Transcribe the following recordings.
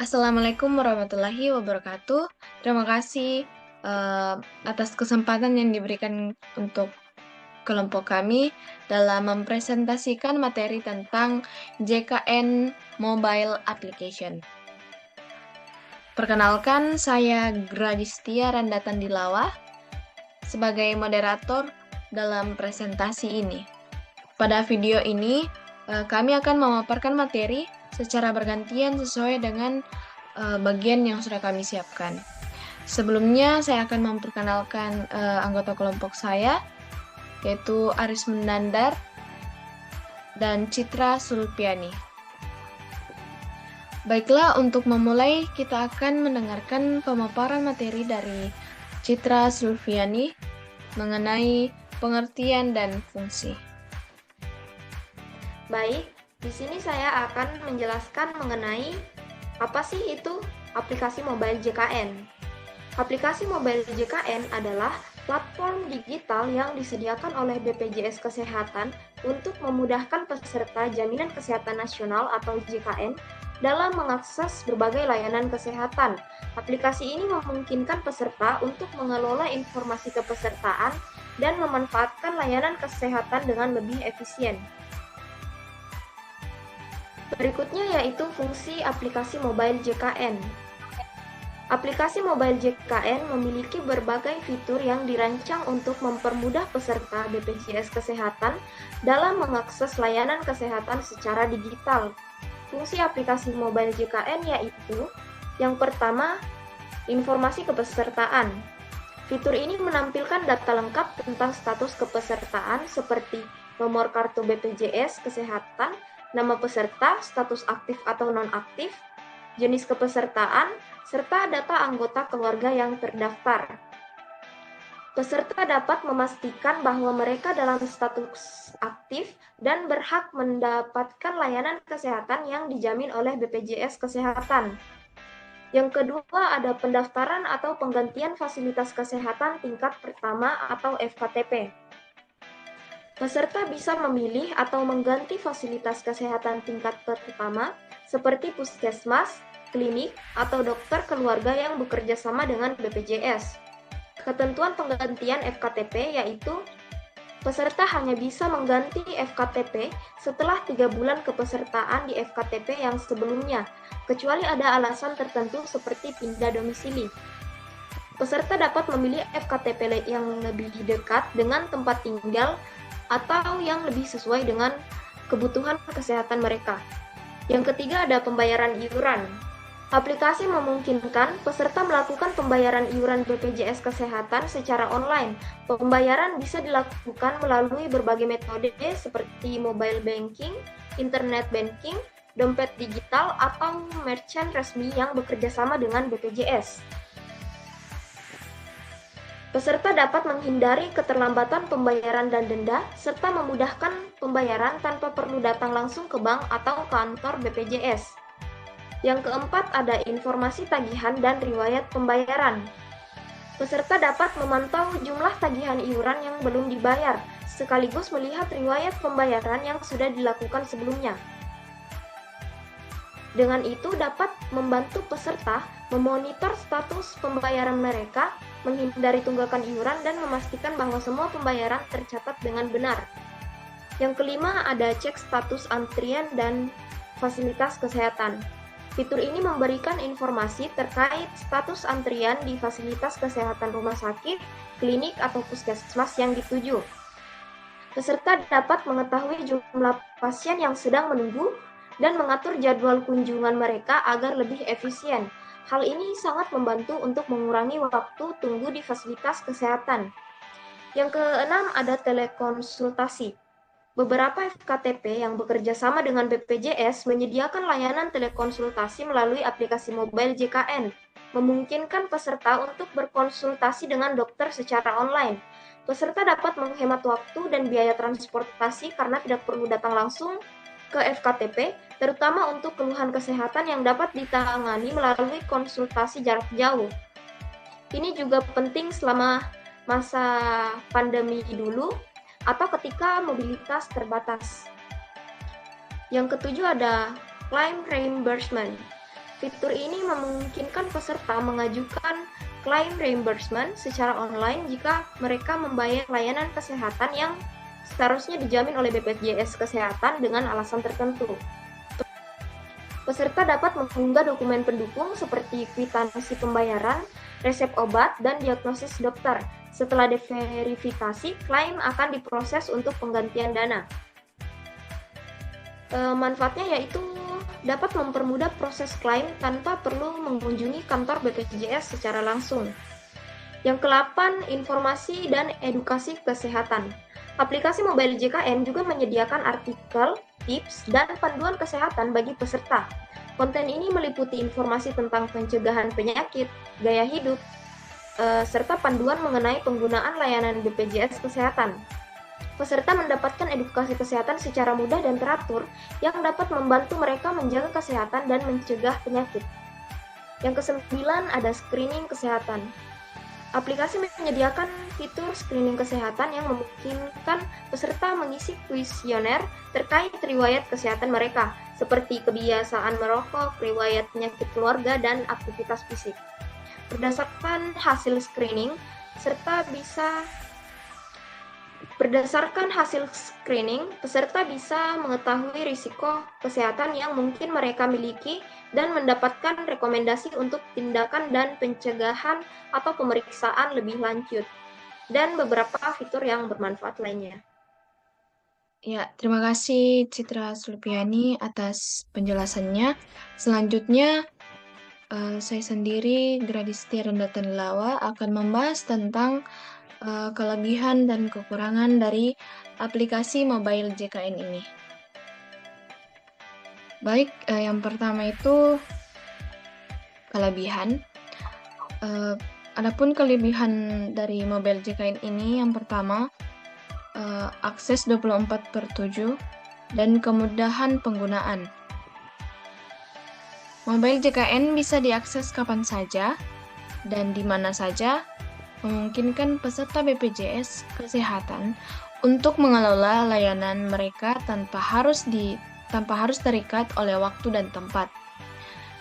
Assalamualaikum warahmatullahi wabarakatuh. Terima kasih atas kesempatan yang diberikan untuk kelompok kami dalam mempresentasikan materi tentang JKN Mobile Application. Perkenalkan, saya Gradistia Randatan Dilawah sebagai moderator dalam presentasi ini. Pada video ini, kami akan memaparkan materi secara bergantian sesuai dengan bagian yang sudah kami siapkan. Sebelumnya, saya akan memperkenalkan anggota kelompok saya, yaitu Aris Mendandar dan Citra Sulpiani. Baiklah, untuk memulai, kita akan mendengarkan pemaparan materi dari Citra Sulpiani mengenai pengertian dan fungsi. Baik, di sini saya akan menjelaskan mengenai apa sih itu aplikasi mobile JKN. Aplikasi mobile JKN adalah platform digital yang disediakan oleh BPJS Kesehatan untuk memudahkan peserta Jaminan Kesehatan Nasional atau JKN dalam mengakses berbagai layanan kesehatan. Aplikasi ini memungkinkan peserta untuk mengelola informasi kepesertaan dan memanfaatkan layanan kesehatan dengan lebih efisien. Berikutnya yaitu fungsi aplikasi mobile JKN. Aplikasi mobile JKN memiliki berbagai fitur yang dirancang untuk mempermudah peserta BPJS Kesehatan dalam mengakses layanan kesehatan secara digital. Fungsi aplikasi mobile JKN yaitu yang pertama, informasi kepesertaan. Fitur ini menampilkan data lengkap tentang status kepesertaan seperti nomor kartu BPJS Kesehatan, nama peserta, status aktif atau nonaktif, jenis kepesertaan, serta data anggota keluarga yang terdaftar. Peserta dapat memastikan bahwa mereka dalam status aktif dan berhak mendapatkan layanan kesehatan yang dijamin oleh BPJS Kesehatan. Yang kedua, ada pendaftaran atau penggantian fasilitas kesehatan tingkat pertama atau FKTP. Peserta bisa memilih atau mengganti fasilitas kesehatan tingkat pertama seperti puskesmas, klinik, atau dokter keluarga yang bekerja sama dengan BPJS. Ketentuan penggantian FKTP yaitu peserta hanya bisa mengganti FKTP setelah 3 bulan kepesertaan di FKTP yang sebelumnya, kecuali ada alasan tertentu seperti pindah domisili. Peserta dapat memilih FKTP yang lebih dekat dengan tempat tinggal atau yang lebih sesuai dengan kebutuhan kesehatan mereka. Yang ketiga ada pembayaran iuran. Aplikasi memungkinkan peserta melakukan pembayaran iuran BPJS Kesehatan secara online. Pembayaran bisa dilakukan melalui berbagai metode seperti mobile banking, internet banking, dompet digital, atau merchant resmi yang bekerja sama dengan BPJS. Peserta dapat menghindari keterlambatan pembayaran dan denda, serta memudahkan pembayaran tanpa perlu datang langsung ke bank atau kantor BPJS. Yang keempat ada informasi tagihan dan riwayat pembayaran. Peserta dapat memantau jumlah tagihan iuran yang belum dibayar, sekaligus melihat riwayat pembayaran yang sudah dilakukan sebelumnya. Dengan itu dapat membantu peserta memonitor status pembayaran mereka, menghindari tunggakan iuran, dan memastikan bahwa semua pembayaran tercatat dengan benar. Yang kelima ada cek status antrian dan fasilitas kesehatan. Fitur ini memberikan informasi terkait status antrian di fasilitas kesehatan rumah sakit, klinik, atau puskesmas yang dituju. Peserta dapat mengetahui jumlah pasien yang sedang menunggu dan mengatur jadwal kunjungan mereka agar lebih efisien. Hal ini sangat membantu untuk mengurangi waktu tunggu di fasilitas kesehatan. Yang keenam ada telekonsultasi. Beberapa FKTP yang bekerja sama dengan BPJS menyediakan layanan telekonsultasi melalui aplikasi mobile JKN, memungkinkan peserta untuk berkonsultasi dengan dokter secara online. Peserta dapat menghemat waktu dan biaya transportasi karena tidak perlu datang langsung ke FKTP, terutama untuk keluhan kesehatan yang dapat ditangani melalui konsultasi jarak jauh. Ini juga penting selama masa pandemi dulu atau ketika mobilitas terbatas. Yang ketujuh ada claim reimbursement. Fitur ini memungkinkan peserta mengajukan klaim reimbursement secara online jika mereka membayar layanan kesehatan yang seharusnya dijamin oleh BPJS Kesehatan dengan alasan tertentu. Peserta dapat mengunggah dokumen pendukung seperti kwitansi pembayaran, resep obat, dan diagnosis dokter. Setelah diverifikasi, klaim akan diproses untuk penggantian dana. Manfaatnya yaitu dapat mempermudah proses klaim tanpa perlu mengunjungi kantor BPJS secara langsung. Yang ke-8, informasi dan edukasi kesehatan. Aplikasi mobile JKN juga menyediakan artikel, tips, dan panduan kesehatan bagi peserta. Konten ini meliputi informasi tentang pencegahan penyakit, gaya hidup, serta panduan mengenai penggunaan layanan BPJS Kesehatan. Peserta mendapatkan edukasi kesehatan secara mudah dan teratur yang dapat membantu mereka menjaga kesehatan dan mencegah penyakit. Yang ke-9 ada screening kesehatan. Aplikasi menyediakan fitur screening kesehatan yang memungkinkan peserta mengisi kuesioner terkait riwayat kesehatan mereka, seperti kebiasaan merokok, riwayat penyakit keluarga, dan aktivitas fisik. Berdasarkan hasil screening, peserta bisa mengetahui risiko kesehatan yang mungkin mereka miliki dan mendapatkan rekomendasi untuk tindakan dan pencegahan atau pemeriksaan lebih lanjut, dan beberapa fitur yang bermanfaat lainnya. Ya, terima kasih Citra Sulpiani atas penjelasannya. Selanjutnya, saya sendiri, Gradistia Rendatan Lawa, akan membahas tentang kelebihan dan kekurangan dari aplikasi mobile JKN ini. Baik, yang pertama itu kelebihan. Adapun kelebihan dari mobile JKN ini, yang pertama, akses 24/7 dan kemudahan penggunaan. Mobile JKN bisa diakses kapan saja dan di mana saja, memungkinkan peserta BPJS Kesehatan untuk mengelola layanan mereka tanpa harus terikat oleh waktu dan tempat.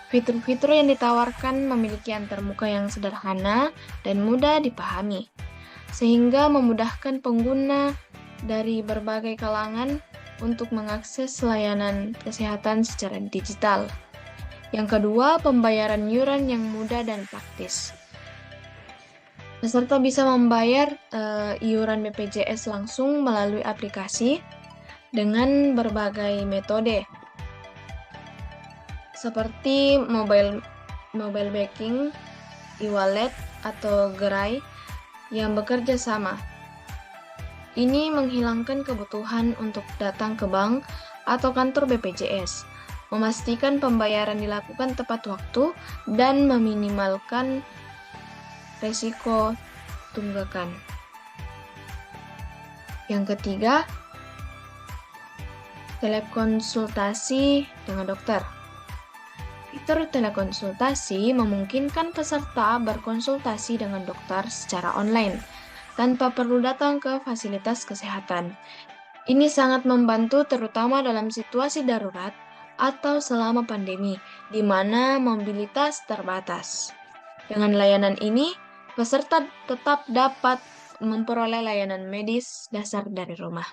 Fitur-fitur yang ditawarkan memiliki antarmuka yang sederhana dan mudah dipahami, sehingga memudahkan pengguna dari berbagai kalangan untuk mengakses layanan kesehatan secara digital. Yang kedua, pembayaran iuran yang mudah dan praktis. Peserta bisa membayar iuran BPJS langsung melalui aplikasi dengan berbagai metode, seperti mobile banking, e-wallet, atau gerai yang bekerja sama. Ini menghilangkan kebutuhan untuk datang ke bank atau kantor BPJS, memastikan pembayaran dilakukan tepat waktu, dan meminimalkan resiko tunggakan. Yang ketiga, telekonsultasi dengan dokter. Fitur telekonsultasi memungkinkan peserta berkonsultasi dengan dokter secara online, tanpa perlu datang ke fasilitas kesehatan. Ini sangat membantu terutama dalam situasi darurat atau selama pandemi, di mana mobilitas terbatas. Dengan layanan ini, peserta tetap dapat memperoleh layanan medis dasar dari rumah.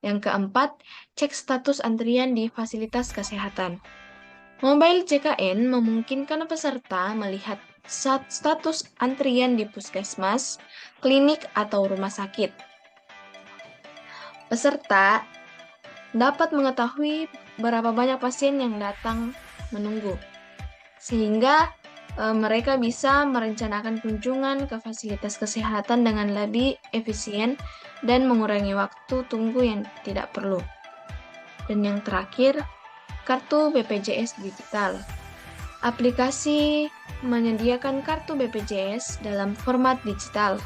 Yang keempat, cek status antrian di fasilitas kesehatan. Mobile JKN memungkinkan peserta melihat status antrian di puskesmas, klinik, atau rumah sakit. Peserta dapat mengetahui berapa banyak pasien yang datang menunggu, sehingga mereka bisa merencanakan kunjungan ke fasilitas kesehatan dengan lebih efisien dan mengurangi waktu tunggu yang tidak perlu. Dan yang terakhir, kartu BPJS digital. Aplikasi menyediakan kartu BPJS dalam format digital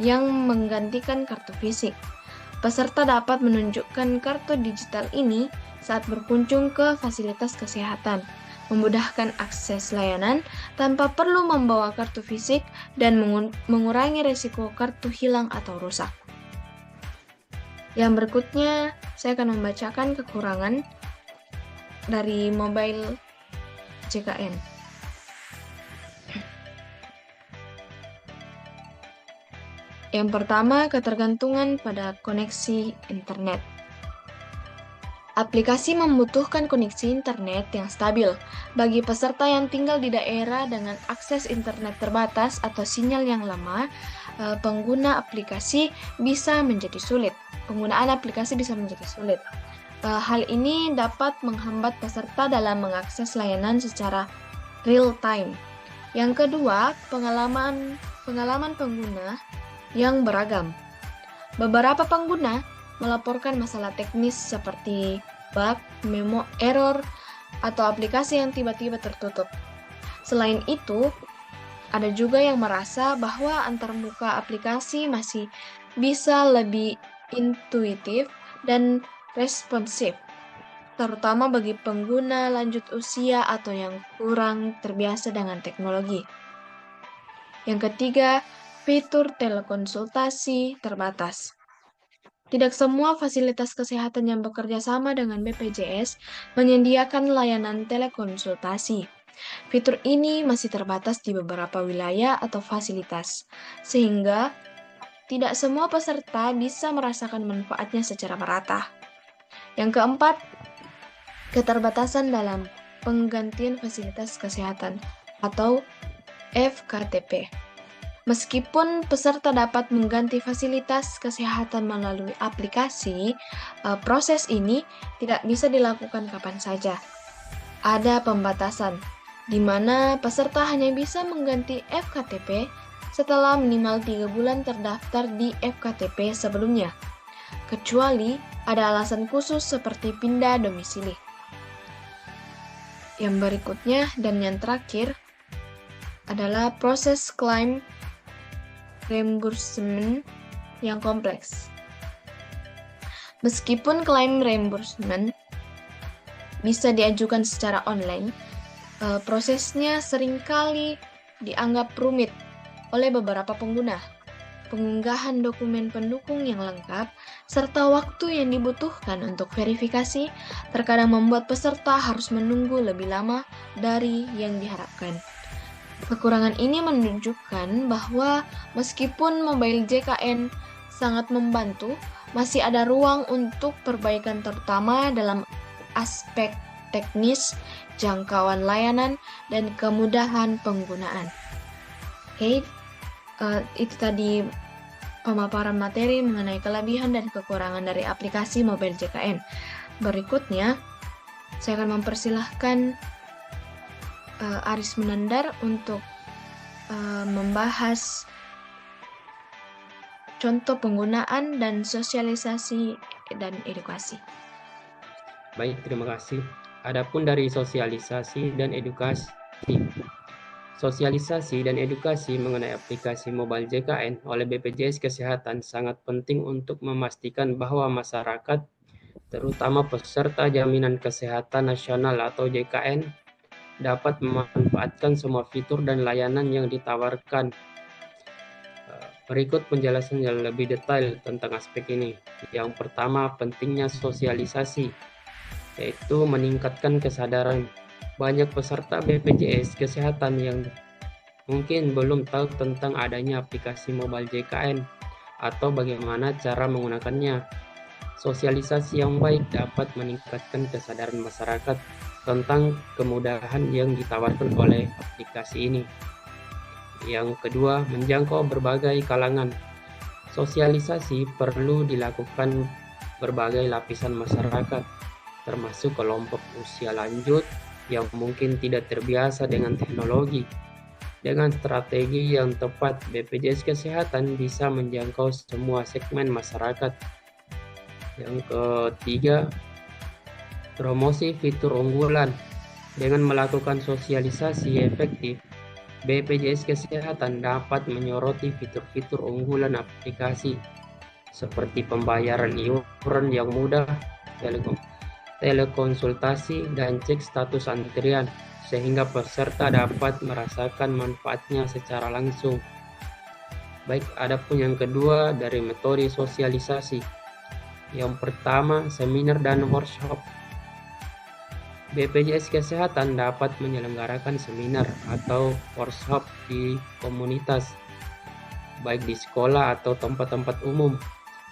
yang menggantikan kartu fisik. Peserta dapat menunjukkan kartu digital ini saat berkunjung ke fasilitas kesehatan, memudahkan akses layanan tanpa perlu membawa kartu fisik dan mengurangi risiko kartu hilang atau rusak. Yang berikutnya, saya akan membacakan kekurangan dari mobile JKN. Yang pertama, ketergantungan pada koneksi internet. Aplikasi membutuhkan koneksi internet yang stabil. Bagi peserta yang tinggal di daerah dengan akses internet terbatas atau sinyal yang lemah, pengguna aplikasi bisa menjadi sulit. Penggunaan aplikasi bisa menjadi sulit. Hal ini dapat menghambat peserta dalam mengakses layanan secara real time. Yang kedua, pengalaman pengguna yang beragam. Beberapa pengguna melaporkan masalah teknis seperti bug, memo error, atau aplikasi yang tiba-tiba tertutup. Selain itu, ada juga yang merasa bahwa antarmuka aplikasi masih bisa lebih intuitif dan responsif, terutama bagi pengguna lanjut usia atau yang kurang terbiasa dengan teknologi. Yang ketiga, fitur telekonsultasi terbatas. Tidak semua fasilitas kesehatan yang bekerja sama dengan BPJS menyediakan layanan telekonsultasi. Fitur ini masih terbatas di beberapa wilayah atau fasilitas, sehingga tidak semua peserta bisa merasakan manfaatnya secara merata. Yang keempat, keterbatasan dalam penggantian fasilitas kesehatan atau FKTP. Meskipun peserta dapat mengganti fasilitas kesehatan melalui aplikasi, proses ini tidak bisa dilakukan kapan saja. Ada pembatasan, di mana peserta hanya bisa mengganti FKTP setelah minimal 3 bulan terdaftar di FKTP sebelumnya, kecuali ada alasan khusus seperti pindah domisili. Yang berikutnya dan yang terakhir adalah proses klaim reimbursement yang kompleks. Meskipun klaim reimbursement bisa diajukan secara online, prosesnya seringkali dianggap rumit oleh beberapa pengguna. Pengunggahan dokumen pendukung yang lengkap serta waktu yang dibutuhkan untuk verifikasi terkadang membuat peserta harus menunggu lebih lama dari yang diharapkan. Kekurangan ini menunjukkan bahwa meskipun mobile JKN sangat membantu, masih ada ruang untuk perbaikan terutama dalam aspek teknis, jangkauan layanan, dan kemudahan penggunaan. Oke, itu tadi pemaparan materi mengenai kelebihan dan kekurangan dari aplikasi mobile JKN. Berikutnya, saya akan mempersilahkan Aris Munandar untuk membahas contoh penggunaan dan sosialisasi dan edukasi. Baik, terima kasih. Adapun dari sosialisasi dan edukasi. Sosialisasi dan edukasi mengenai aplikasi mobile JKN oleh BPJS Kesehatan sangat penting untuk memastikan bahwa masyarakat, terutama peserta Jaminan Kesehatan Nasional atau JKN, dapat memanfaatkan semua fitur dan layanan yang ditawarkan. Berikut penjelasan yang lebih detail tentang aspek ini. Yang pertama, pentingnya sosialisasi, yaitu meningkatkan kesadaran. Banyak peserta BPJS Kesehatan yang mungkin belum tahu tentang adanya aplikasi mobile JKN atau bagaimana cara menggunakannya. Sosialisasi yang baik dapat meningkatkan kesadaran masyarakat tentang kemudahan yang ditawarkan oleh aplikasi ini. Yang kedua, menjangkau berbagai kalangan. Sosialisasi perlu dilakukan berbagai lapisan masyarakat, termasuk kelompok usia lanjut yang mungkin tidak terbiasa dengan teknologi. Dengan strategi yang tepat, BPJS Kesehatan bisa menjangkau semua segmen masyarakat. Yang ketiga, promosi fitur unggulan. Dengan melakukan sosialisasi efektif, BPJS Kesehatan dapat menyoroti fitur-fitur unggulan aplikasi seperti pembayaran iuran yang mudah, telekonsultasi, dan cek status antrian, sehingga peserta dapat merasakan manfaatnya secara langsung. Baik, adapun yang kedua dari metode sosialisasi. Yang pertama, seminar dan workshop. BPJS Kesehatan dapat menyelenggarakan seminar atau workshop di komunitas, baik di sekolah atau tempat-tempat umum.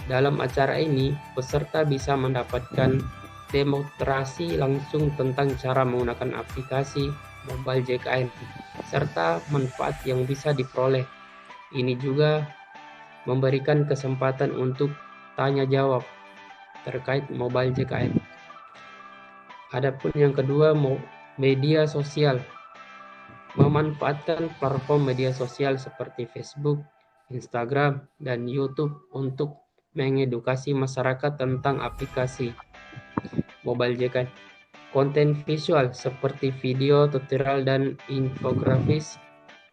Dalam acara ini, peserta bisa mendapatkan demonstrasi langsung tentang cara menggunakan aplikasi mobile JKN, serta manfaat yang bisa diperoleh. Ini juga memberikan kesempatan untuk tanya jawab terkait mobile JKN. Adapun yang kedua, media sosial. Memanfaatkan platform media sosial seperti Facebook, Instagram, dan YouTube untuk mengedukasi masyarakat tentang aplikasi mobile JKN. Konten visual seperti video, tutorial, dan infografis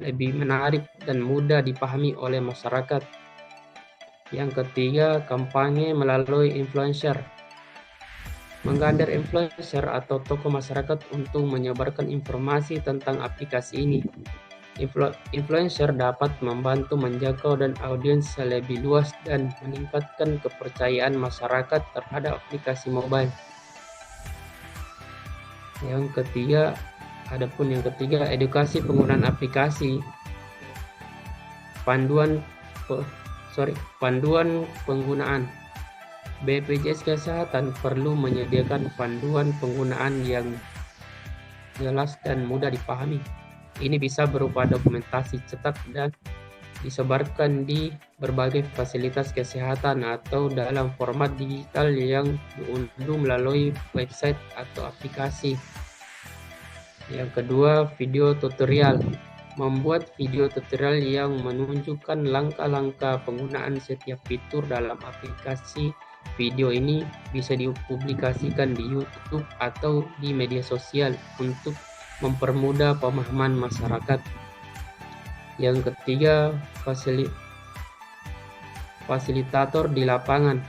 lebih menarik dan mudah dipahami oleh masyarakat. Yang ketiga, kampanye melalui influencer. Menggandeng influencer atau tokoh masyarakat untuk menyebarkan informasi tentang aplikasi ini. Influencer dapat membantu menjangkau dan audiens lebih luas dan meningkatkan kepercayaan masyarakat terhadap aplikasi mobile. Yang ketiga, edukasi penggunaan aplikasi. Panduan penggunaan. BPJS Kesehatan perlu menyediakan panduan penggunaan yang jelas dan mudah dipahami. Ini bisa berupa dokumentasi cetak dan disebarkan di berbagai fasilitas kesehatan atau dalam format digital yang diunduh melalui website atau aplikasi. Yang kedua, video tutorial. Membuat video tutorial yang menunjukkan langkah-langkah penggunaan setiap fitur dalam aplikasi. Video ini bisa dipublikasikan di YouTube atau di media sosial untuk mempermudah pemahaman masyarakat. Yang ketiga, fasilitator di lapangan.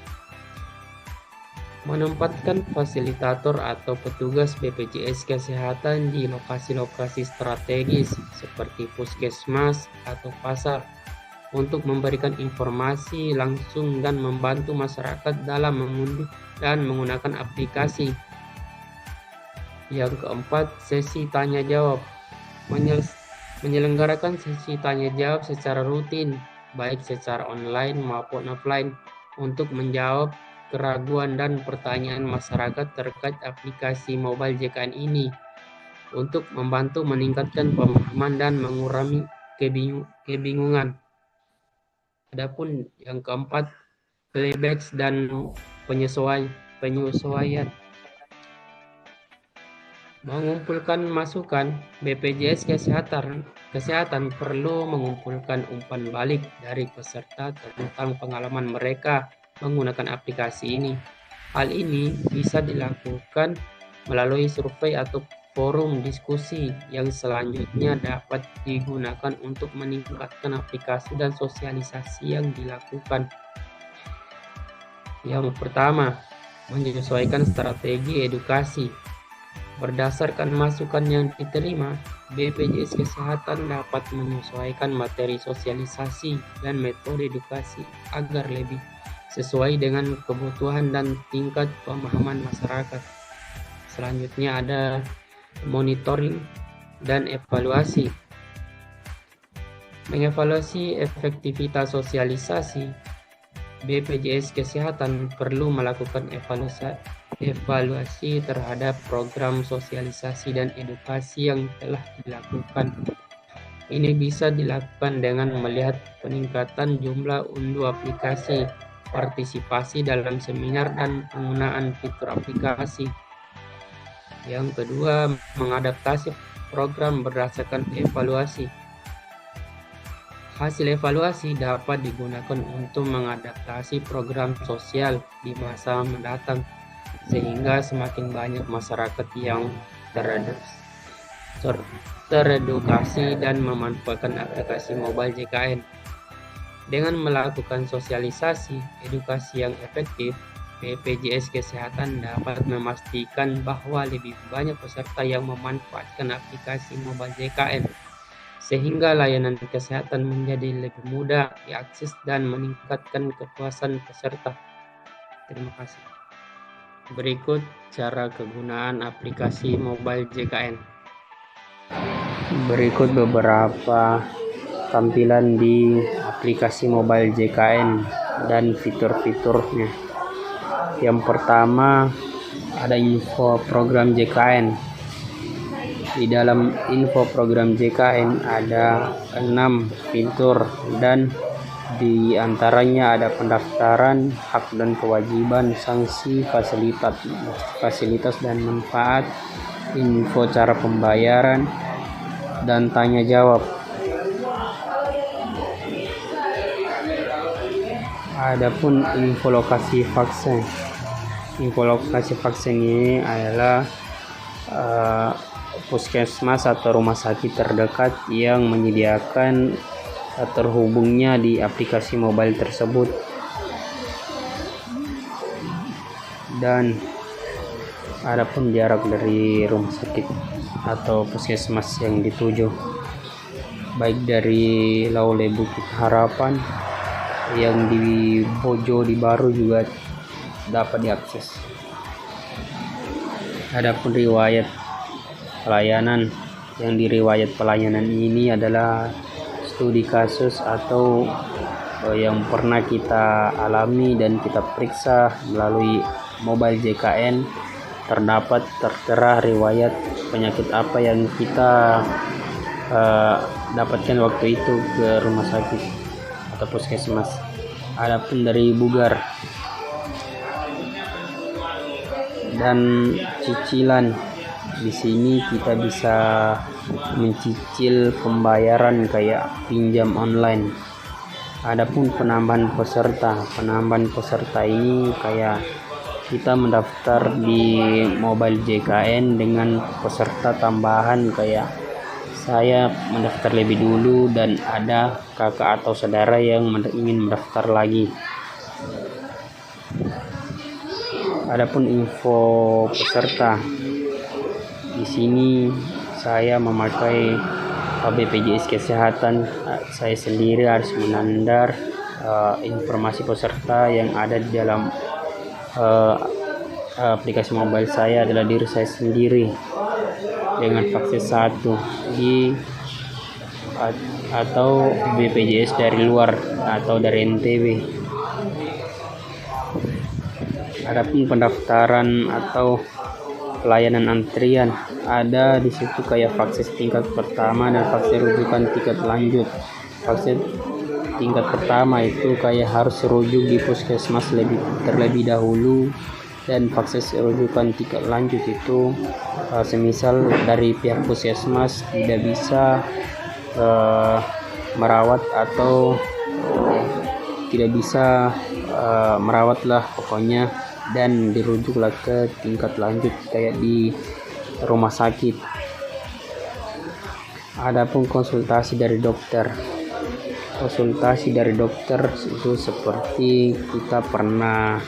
Menempatkan fasilitator atau petugas BPJS Kesehatan di lokasi-lokasi strategis seperti puskesmas atau pasar untuk memberikan informasi langsung dan membantu masyarakat dalam mengunduh dan menggunakan aplikasi. Yang keempat, sesi tanya jawab. Menyelenggarakan sesi tanya jawab secara rutin, baik secara online maupun offline, untuk menjawab keraguan dan pertanyaan masyarakat terkait aplikasi mobile JKN ini, untuk membantu meningkatkan pemahaman dan mengurangi kebingungan. Adapun yang keempat, playback dan penyesuaian. Mengumpulkan masukan. BPJS Kesehatan perlu mengumpulkan umpan balik dari peserta tentang pengalaman mereka menggunakan aplikasi ini. Hal ini bisa dilakukan melalui survei atau forum diskusi yang selanjutnya dapat digunakan untuk meningkatkan aplikasi dan sosialisasi yang dilakukan. Yang pertama, menyesuaikan strategi edukasi. Berdasarkan masukan yang diterima, BPJS Kesehatan dapat menyesuaikan materi sosialisasi dan metode edukasi agar lebih sesuai dengan kebutuhan dan tingkat pemahaman masyarakat. Selanjutnya ada monitoring dan evaluasi. Mengevaluasi efektivitas sosialisasi, BPJS Kesehatan perlu melakukan evaluasi terhadap program sosialisasi dan edukasi yang telah dilakukan. Ini bisa dilakukan dengan melihat peningkatan jumlah unduh aplikasi, partisipasi dalam seminar, dan penggunaan fitur aplikasi. Yang kedua, mengadaptasi program berdasarkan evaluasi. Hasil evaluasi dapat digunakan untuk mengadaptasi program sosial di masa mendatang, sehingga semakin banyak masyarakat yang teredukasi dan memanfaatkan aplikasi mobile JKN. Dengan melakukan sosialisasi edukasi yang efektif, BPJS Kesehatan dapat memastikan bahwa lebih banyak peserta yang memanfaatkan aplikasi mobile JKN, sehingga layanan kesehatan menjadi lebih mudah diakses dan meningkatkan kepuasan peserta. Terima kasih. Berikut cara kegunaan aplikasi mobile JKN. Berikut beberapa tampilan di aplikasi mobile JKN dan fitur-fiturnya. Yang pertama ada info program JKN. Di dalam info program JKN ada 6 fitur dan di antaranya ada pendaftaran, hak dan kewajiban, sanksi, fasilitas dan manfaat, info cara pembayaran, dan tanya jawab. Adapun info lokasi vaksin. Info lokasi vaksin ini adalah puskesmas atau rumah sakit terdekat yang menyediakan terhubungnya di aplikasi mobile tersebut, dan adapun jarak dari rumah sakit atau puskesmas yang dituju, baik dari Laule Bukit Harapan yang di Bojo di Baru juga dapat diakses. Adapun riwayat pelayanan, yang di riwayat pelayanan ini adalah studi kasus atau yang pernah kita alami dan kita periksa melalui mobile JKN, tertera riwayat penyakit apa yang kita dapatkan waktu itu ke rumah sakit atau puskesmas. Adapun dari bugar dan cicilan, di sini kita bisa mencicil pembayaran kayak pinjam online. Adapun penambahan peserta ini kayak kita mendaftar di mobile JKN dengan peserta tambahan, kayak saya mendaftar lebih dulu dan ada kakak atau saudara yang ingin mendaftar lagi. Adapun info peserta, di sini saya memakai BPJS Kesehatan. Saya sendiri harus menandar informasi peserta yang ada di dalam aplikasi mobile saya adalah diri saya sendiri dengan vaksin 1 atau BPJS dari luar atau dari NTB. Adapun pendaftaran atau pelayanan antrian, ada di situ kayak vaksin tingkat pertama dan vaksin rujukan tingkat lanjut. Vaksin tingkat pertama itu kayak harus rujuk di puskesmas terlebih dahulu, dan vaksin rujukan tingkat lanjut itu semisal dari pihak puskesmas tidak bisa merawat atau tidak bisa merawat lah pokoknya, dan dirujuklah ke tingkat lanjut kayak di rumah sakit. Adapun konsultasi dari dokter. Konsultasi dari dokter itu seperti kita pernah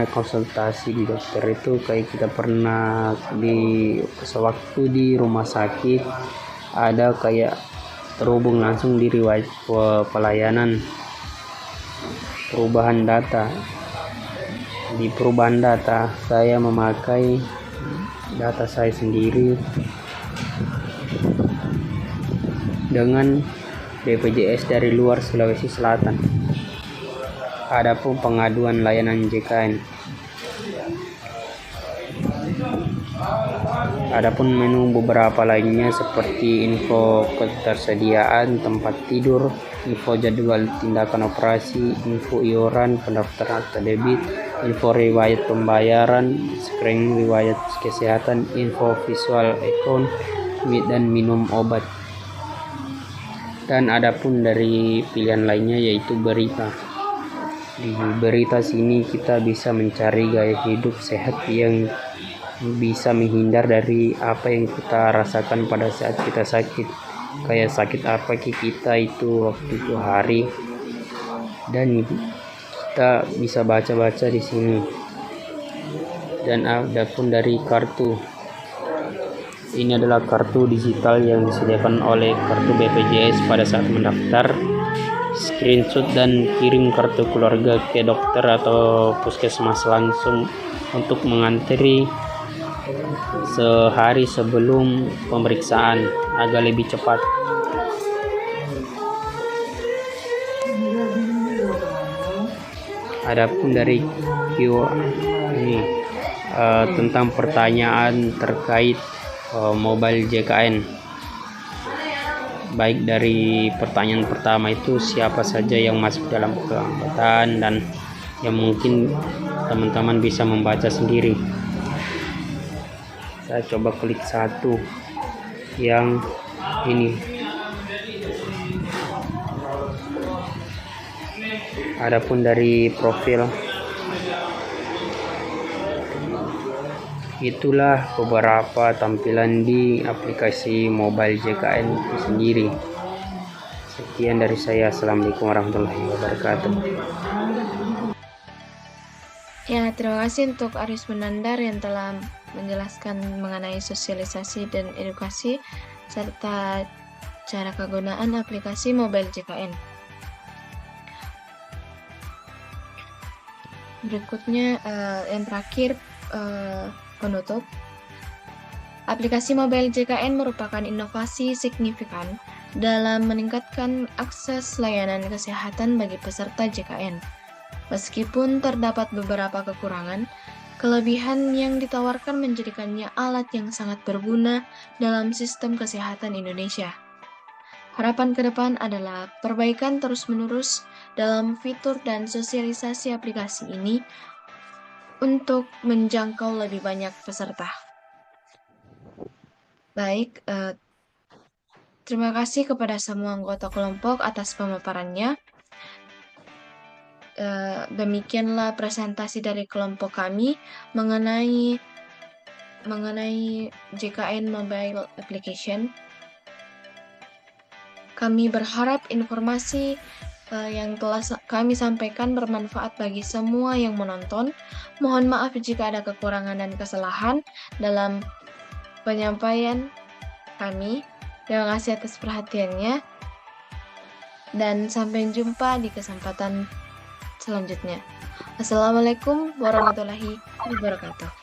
konsultasi di dokter itu kayak kita pernah di sewaktu di rumah sakit ada kayak terhubung langsung di riwayat pelayanan. Perubahan data. Di perubahan data saya memakai data saya sendiri dengan BPJS dari luar Sulawesi Selatan. Adapun pengaduan layanan JKN. Adapun menu beberapa lainnya seperti info ketersediaan tempat tidur, info jadwal tindakan operasi, info iuran, pendaftaran atau debit, info riwayat pembayaran, screening riwayat kesehatan, info visual account, dan minum obat. Dan adapun dari pilihan lainnya yaitu berita. Di berita sini kita bisa mencari gaya hidup sehat yang bisa menghindar dari apa yang kita rasakan pada saat kita sakit, kayak sakit apa kita itu waktu itu hari, dan kita bisa baca-baca di sini. Dan adapun dari kartu, ini adalah kartu digital yang disediakan oleh kartu BPJS pada saat mendaftar. screenshot dan kirim kartu keluarga ke dokter atau puskesmas langsung untuk mengantri sehari sebelum pemeriksaan agar lebih cepat. Adapun dari Q ini tentang pertanyaan terkait mobile JKN, baik dari pertanyaan pertama itu siapa saja yang masuk dalam keanggotaan, dan yang mungkin teman-teman bisa membaca sendiri. Saya coba klik satu yang ini. Adapun dari profil, itulah beberapa tampilan di aplikasi mobile JKN itu sendiri. Sekian dari saya. Assalamualaikum warahmatullahi wabarakatuh. Ya, terima kasih untuk Aris Menandar yang telah menjelaskan mengenai sosialisasi dan edukasi serta cara kegunaan aplikasi mobile JKN. Berikutnya yang terakhir, penutup. Aplikasi mobile JKN merupakan inovasi signifikan dalam meningkatkan akses layanan kesehatan bagi peserta JKN. Meskipun terdapat beberapa kekurangan, kelebihan yang ditawarkan menjadikannya alat yang sangat berguna dalam sistem kesehatan Indonesia. Harapan ke depan adalah perbaikan terus-menerus dalam fitur dan sosialisasi aplikasi ini untuk menjangkau lebih banyak peserta. Baik, terima kasih kepada semua anggota kelompok atas pemaparannya. Demikianlah presentasi dari kelompok kami mengenai JKN Mobile Application. Kami berharap informasi yang telah kami sampaikan bermanfaat bagi semua yang menonton. Mohon maaf jika ada kekurangan dan kesalahan dalam penyampaian kami. Terima kasih atas perhatiannya, dan sampai jumpa di kesempatan selanjutnya. Assalamualaikum warahmatullahi wabarakatuh.